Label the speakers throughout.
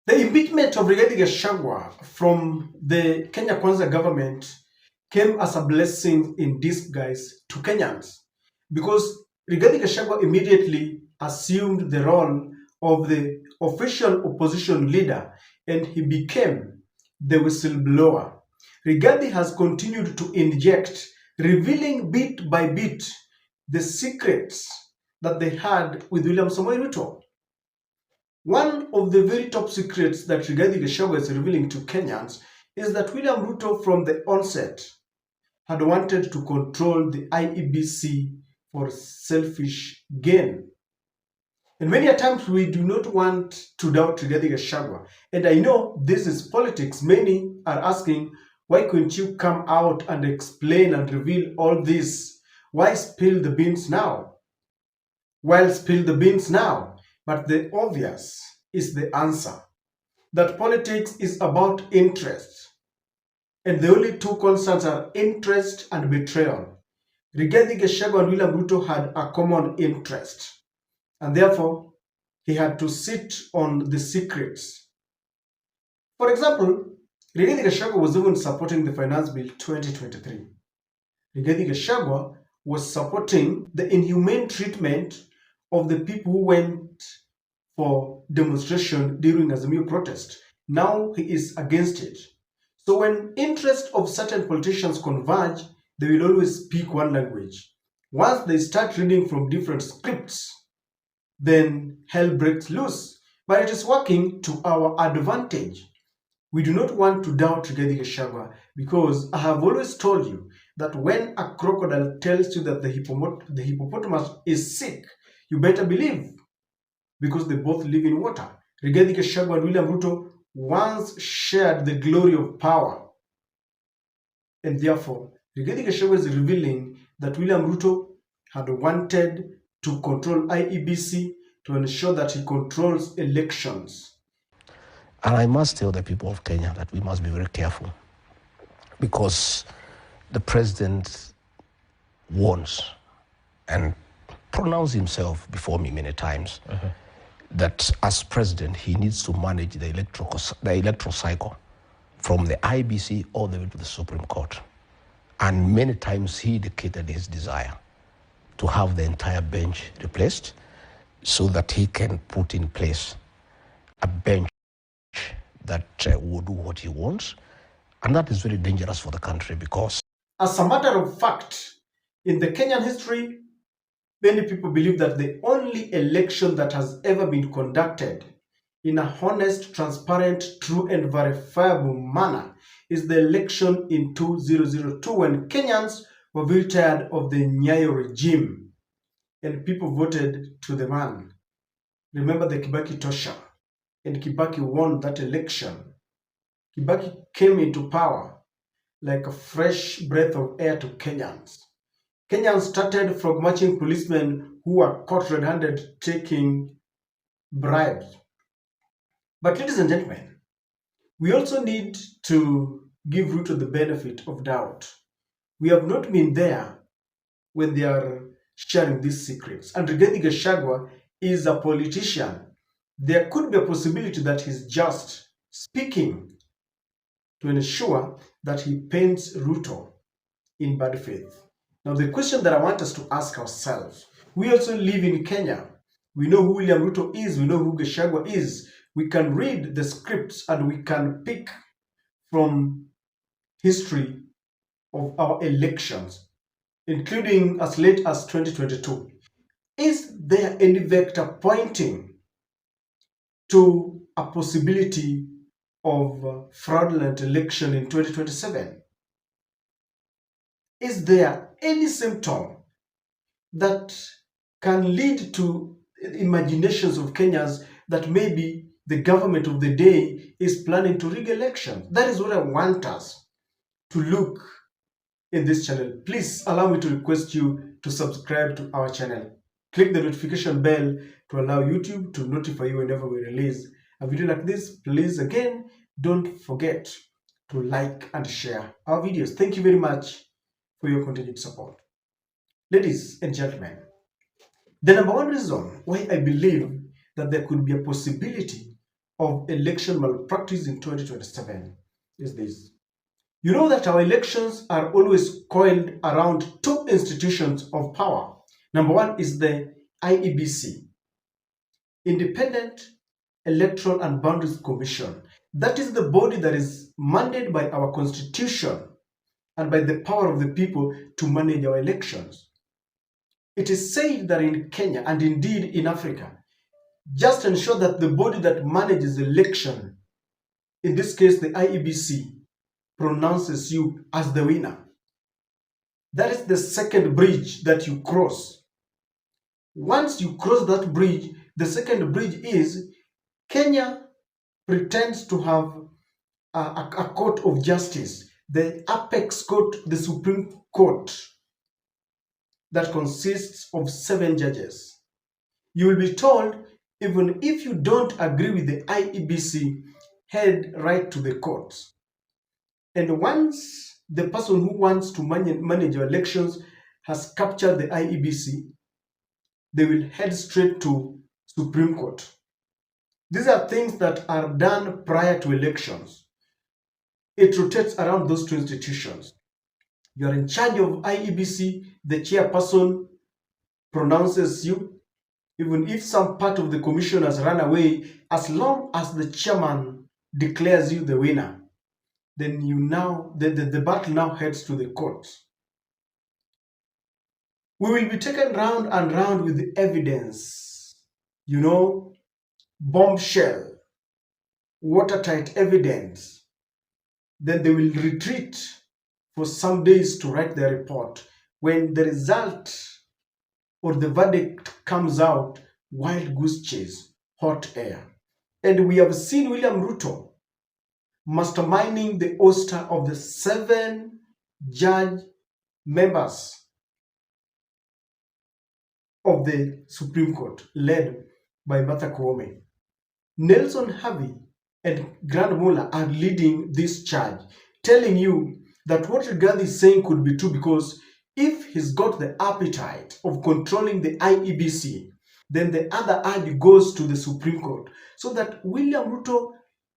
Speaker 1: The impeachment of Rigathi Gachagua from the Kenya Kwanza government came as a blessing in disguise to Kenyans because Rigathi Gachagua immediately assumed the role of the official opposition leader and he became the whistleblower. Rigathi has continued to inject, revealing bit by bit the secrets that they had with William Samoei Ruto. One of the very top secrets that Rigathi Gachagua is revealing to Kenyans is that William Ruto from the onset had wanted to control the IEBC for selfish gain. And many a times we do not want to doubt Rigathi Gachagua. And I know this is politics. Many are asking, why couldn't you come out and explain and reveal all this? Why spill the beans now? Well, spill the beans now. But the obvious is the answer, that politics is about interest. And the only two concerns are interest and betrayal. Rigathi Gachagua and William Ruto had a common interest. And therefore, he had to sit on the secrets. For example, Rigathi Gachagua was even supporting the Finance Bill 2023. Rigathi Gachagua was supporting the inhumane treatment of the people who went for demonstration during Azimio protest. Now he is against it. So when interests of certain politicians converge, they will always speak one language. Once they start reading from different scripts, then hell breaks loose. But it is working to our advantage. We do not want to doubt Rigathi Gachagua because I have always told you that when a crocodile tells you that the hippopotamus is sick, you better believe, because they both live in water. Rigathi Gachagua and William Ruto once shared the glory of power. And therefore, Rigathi Gachagua is revealing that William Ruto had wanted to control IEBC to ensure that he controls elections.
Speaker 2: And I must tell the people of Kenya that we must be very careful because the president warns and pronounced himself before me many times that as president, he needs to manage the electoral cycle from the IBC all the way to the Supreme Court. And many times he indicated his desire to have the entire bench replaced so that he can put in place a bench that will do what he wants. And that is very dangerous for the country because,
Speaker 1: as a matter of fact, in the Kenyan history, many people believe that the only election that has ever been conducted in a honest, transparent, true, and verifiable manner is the election in 2002 when Kenyans were very tired of the Nyayo regime and people voted to the man. Remember the Kibaki Tosha, and Kibaki won that election. Kibaki came into power like a fresh breath of air to Kenyans. Kenyans started from marching policemen who were caught red-handed taking bribes. But ladies and gentlemen, we also need to give Ruto the benefit of doubt. We have not been there when they are sharing these secrets. And Rigathi Gachagua is a politician. There could be a possibility that he's just speaking to ensure that he paints Ruto in bad faith. Now, the question that I want us to ask ourselves, we also live in Kenya. We know who William Ruto is. We know who Gachagua is. We can read the scripts and we can pick from history of our elections, including as late as 2022. Is there any vector pointing to a possibility of fraudulent election in 2027? Is there any symptom that can lead to imaginations of Kenyans that maybe the government of the day is planning to rig elections? That is what I want us to look in this channel. Please allow me to request you to subscribe to our channel. Click the notification bell to allow YouTube to notify you whenever we release a video like this. Please, again, don't forget to like and share our videos. Thank you very much for your continued support. Ladies and gentlemen, the number one reason why I believe that there could be a possibility of election malpractice in 2027 is this. You know that our elections are always coiled around two institutions of power. Number one is the IEBC, Independent Electoral and Boundaries Commission. That is the body that is mandated by our constitution and by the power of the people to manage our elections. It is said that in Kenya and indeed in Africa, just ensure that the body that manages election, in this case the IEBC, pronounces you as the winner. That is the second bridge that you cross. Once you cross that bridge, the second bridge is Kenya pretends to have a court of justice, the apex court, the Supreme Court, that consists of 7 judges. You will be told, even if you don't agree with the IEBC, head right to the courts. And once the person who wants to manage your elections has captured the IEBC, they will head straight to Supreme Court. These are things that are done prior to elections. It rotates around those two institutions. You are in charge of IEBC, the chairperson pronounces you. Even if some part of the commission has run away, as long as the chairman declares you the winner, then the battle now heads to the courts. We will be taken round and round with the evidence, bombshell, watertight evidence. Then they will retreat for some days to write their report. When the result or the verdict comes out, wild goose chase, hot air. And we have seen William Ruto masterminding the ouster of the 7 judge members of the Supreme Court, led by Martha Koome. Nelson Harvey and Grand Muller are leading this charge, telling you that what Rigathi is saying could be true, because if he's got the appetite of controlling the IEBC, then the other arm goes to the Supreme Court. So that William Ruto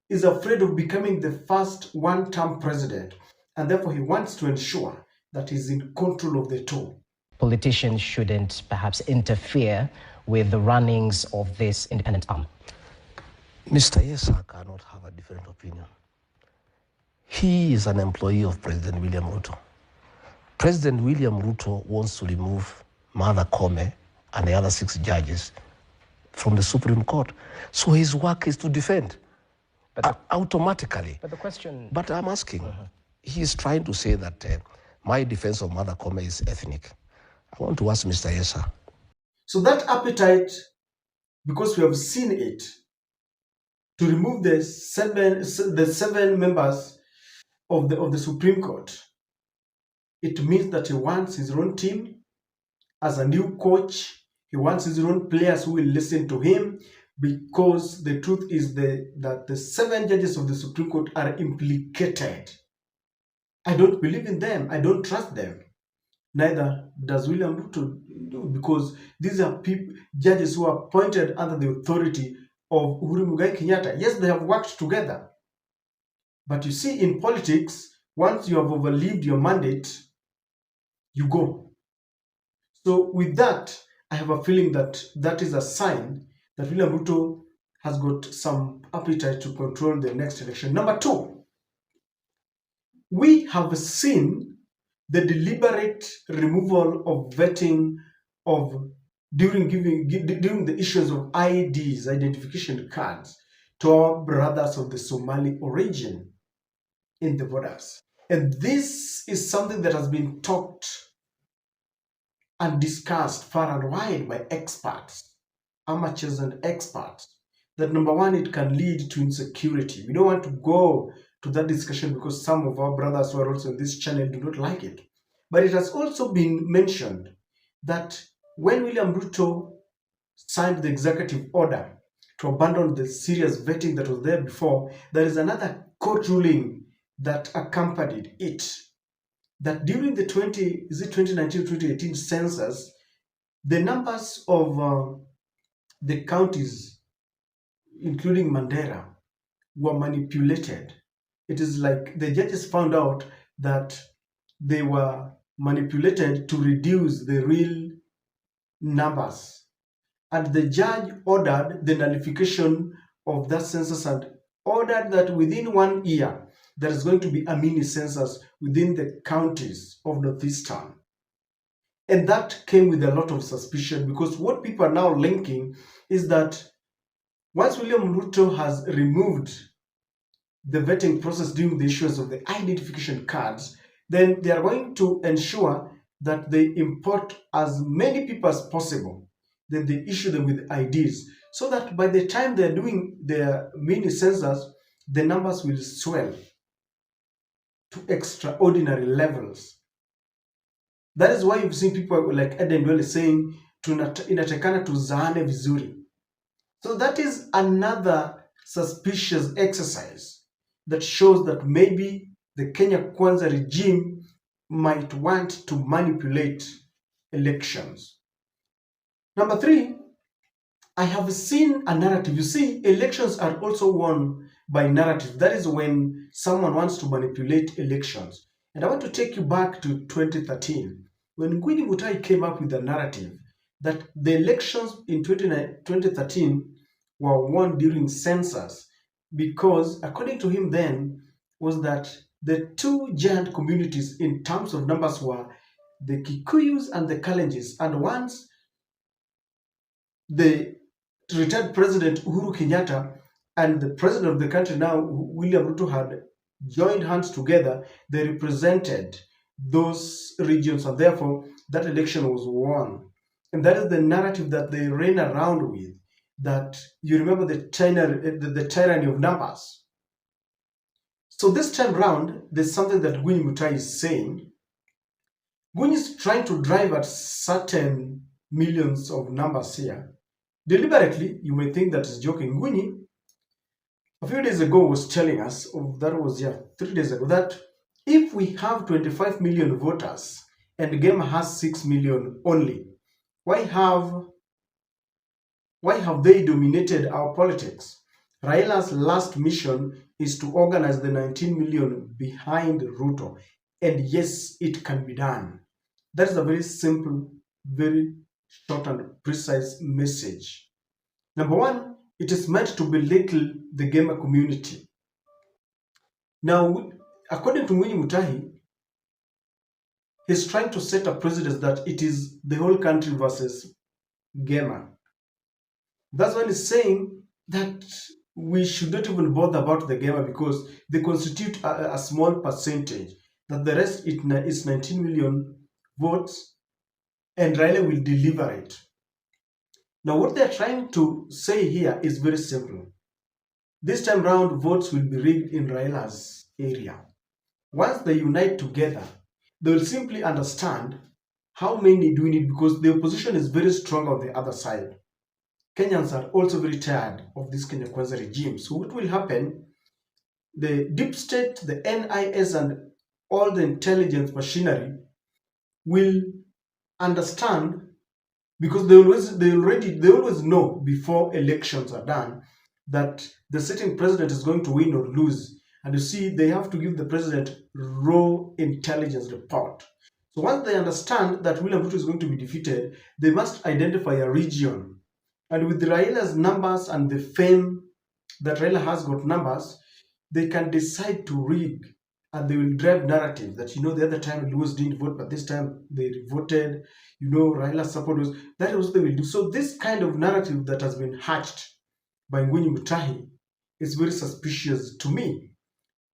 Speaker 1: is afraid of becoming the first one-term president, and therefore he wants to ensure that he's in control of the two.
Speaker 3: Politicians shouldn't perhaps interfere with the runnings of this independent arm.
Speaker 2: Mr. Yesa cannot have a different opinion. He is an employee of President William Ruto. President William Ruto wants to remove Martha Koome and the other 6 judges from the Supreme Court. So his work is to defend automatically.
Speaker 3: But the question...
Speaker 2: But I'm asking, he's trying to say that my defense of Martha Koome is ethnic. I want to ask Mr. Yesa.
Speaker 1: So that appetite, because we have seen it, to remove the seven members of the Supreme Court, it means that he wants his own team as a new coach. He wants his own players who will listen to him, because the truth is that the 7 judges of the Supreme Court are implicated. I don't believe in them. I don't trust them. Neither does William Ruto, because these are judges who are appointed under the authority of Uhuru Muigai Kenyatta. Yes, they have worked together. But you see, in politics, once you have overlived your mandate, you go. So with that, I have a feeling that that is a sign that William Ruto has got some appetite to control the next election. Number 2, we have seen the deliberate removal of vetting during the issues of IDs, identification cards, to our brothers of the Somali origin in the borders. And this is something that has been talked and discussed far and wide by experts, amateurs and experts, that number 1, it can lead to insecurity. We don't want to go to that discussion because some of our brothers who are also in this channel do not like it. But it has also been mentioned that when William Ruto signed the executive order to abandon the serious vetting that was there before, there is another court ruling that accompanied it, that during the 2019-2018 census, the numbers of the counties including Mandera, were manipulated. It is like the judges found out that they were manipulated to reduce the real numbers. And the judge ordered the nullification of that census and ordered that within 1 year, there is going to be a mini census within the counties of Northeastern. And that came with a lot of suspicion, because what people are now linking is that once William Ruto has removed the vetting process during the issuance of the identification cards, then they are going to ensure that they import as many people as possible. Then they issue them with IDs, so that by the time they're doing their mini census, the numbers will swell to extraordinary levels. That is why you've seen people like Eden Dwele saying inatakana tuzaane vizuri. So that is another suspicious exercise that shows that maybe the Kenya Kwanza regime might want to manipulate elections. Number three, I have seen a narrative. You see, elections are also won by narrative. That is when someone wants to manipulate elections. And I want to take you back to 2013, when Gwini Mutai came up with a narrative that the elections in 2013 were won during census, because according to him then was that the two giant communities in terms of numbers were the Kikuyus and the Kalenjins. And once the retired President Uhuru Kenyatta and the president of the country now, William Ruto, had joined hands together, they represented those regions, and therefore that election was won. And that is the narrative that they ran around with, that you remember the tyranny of numbers. So this time round, there's something that Gwini Mutai is saying. Gwini is trying to drive at certain millions of numbers here. Deliberately, you may think that is joking. Gwini, a few days ago, was telling us, 3 days ago, that if we have 25 million voters and the game has 6 million only, why have they dominated our politics? Raila's last mission is to organize the 19 million behind Ruto. And yes, it can be done. That is a very simple, very short and precise message. Number one, it is meant to belittle the gamer community. Now, according to Mwinyi Mutahi, he's trying to set a precedent that it is the whole country versus gamer. That's why he's saying that we should not even bother about the gamer, because they constitute a small percentage, that the rest is 19 million votes, and Raila will deliver it. Now, what they're trying to say here is very simple. This time round, votes will be rigged in Raila's area. Once they unite together, they will simply understand how many do we need, because the opposition is very strong on the other side. Kenyans are also very tired of this Kenya Kwanza regime. So what will happen? The deep state, the NIS, and all the intelligence machinery will understand, because they always know before elections are done that the sitting president is going to win or lose. And you see, they have to give the president raw intelligence report. So once they understand that William Ruto is going to be defeated, they must identify a region. And with Raila's numbers and the fame that Raila has got numbers, they can decide to rig, and they will drive narrative that, the other time Lewis didn't vote, but this time they voted, Raila supporters. That is what they will do. So this kind of narrative that has been hatched by Gwini Mutahi is very suspicious to me.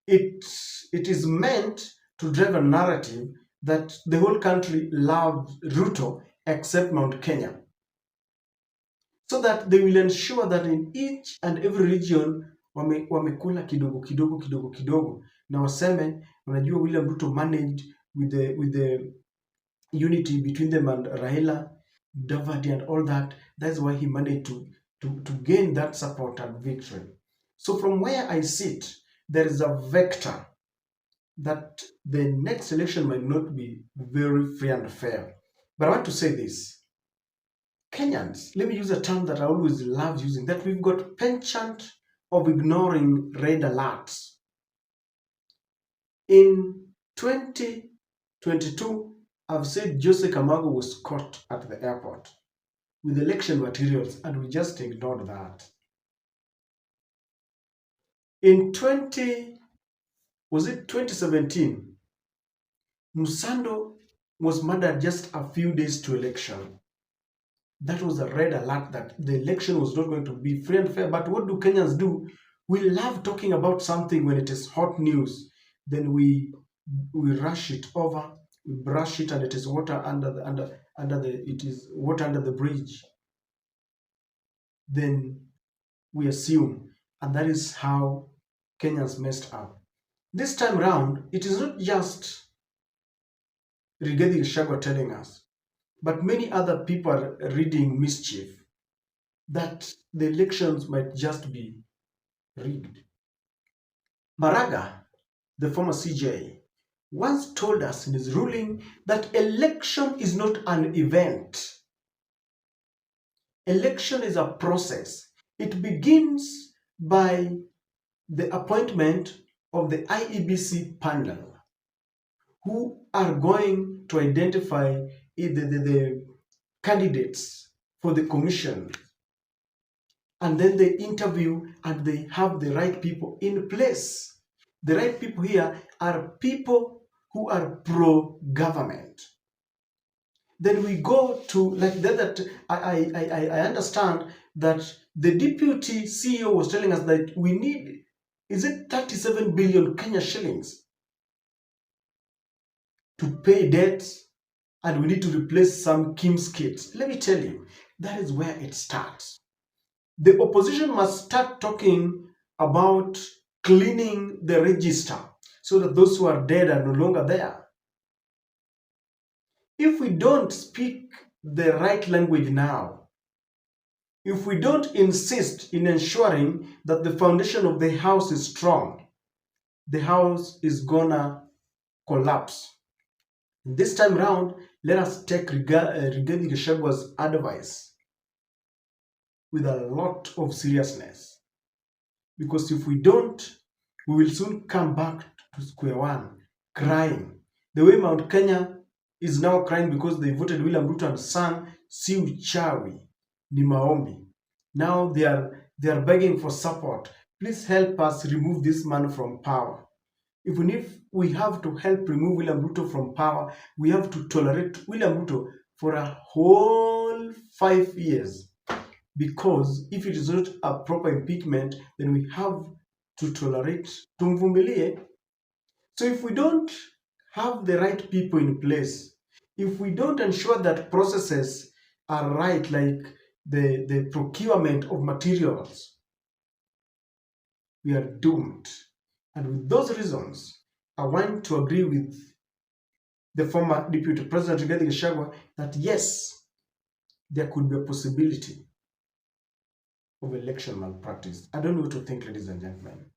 Speaker 1: It is meant to drive a narrative that the whole country loves Ruto except Mount Kenya, so that they will ensure that in each and every region wamekula kidogo kidogo kidogo kidogo, na waseme unajua William Ruto managed with the unity between them and Raila, Davadi and all that. That's why he managed to gain that support and victory. So from where I sit, there is a vector that the next election might not be very free and fair. But I want to say this. Kenyans, let me use a term that I always love using, that we've got penchant of ignoring red alerts. In 2022, I've said Jose Camargo was caught at the airport with election materials, and we just ignored that. In 2017, Musando was murdered just a few days to election. That was a red alert that the election was not going to be free and fair. But what do Kenyans do? We love talking about something when it is hot news. Then we rush it over, we brush it, and it is water under the bridge. Then we assume, and that is how Kenyans messed up. This time round, it is not just Rigathi Gachagua telling us, but many other people are reading mischief that the elections might just be rigged. Maraga, the former CJ, once told us in his ruling that election is not an event. Election is a process. It begins by the appointment of the IEBC panel, who are going to identify the candidates for the commission. And then they interview and they have the right people in place. The right people here are people who are pro-government. Then we go to, like that I understand that the deputy CEO was telling us that we need, is it 37 billion Kenya shillings to pay debts, and we need to replace some Kim's kids. Let me tell you, that is where it starts. The opposition must start talking about cleaning the register so that those who are dead are no longer there. If we don't speak the right language now, if we don't insist in ensuring that the foundation of the house is strong, the house is gonna collapse. This time round, let us take Rigathi Gachagua's advice with a lot of seriousness. Because if we don't, we will soon come back to square one, crying. The way Mount Kenya is now crying because they voted William Ruto and son, si uchawi, ni maombi. Now they are begging for support. Please help us remove this man from power. Even if we have to help remove William Ruto from power, we have to tolerate William Ruto for a whole 5 years. Because if it is not a proper impeachment, then we have to tolerate tumvumbilie. So if we don't have the right people in place, if we don't ensure that processes are right, like the procurement of materials, we are doomed. And with those reasons, I want to agree with the former Deputy President Rigathi Gachagua that yes, there could be a possibility of election malpractice. I don't know what to think, ladies and gentlemen.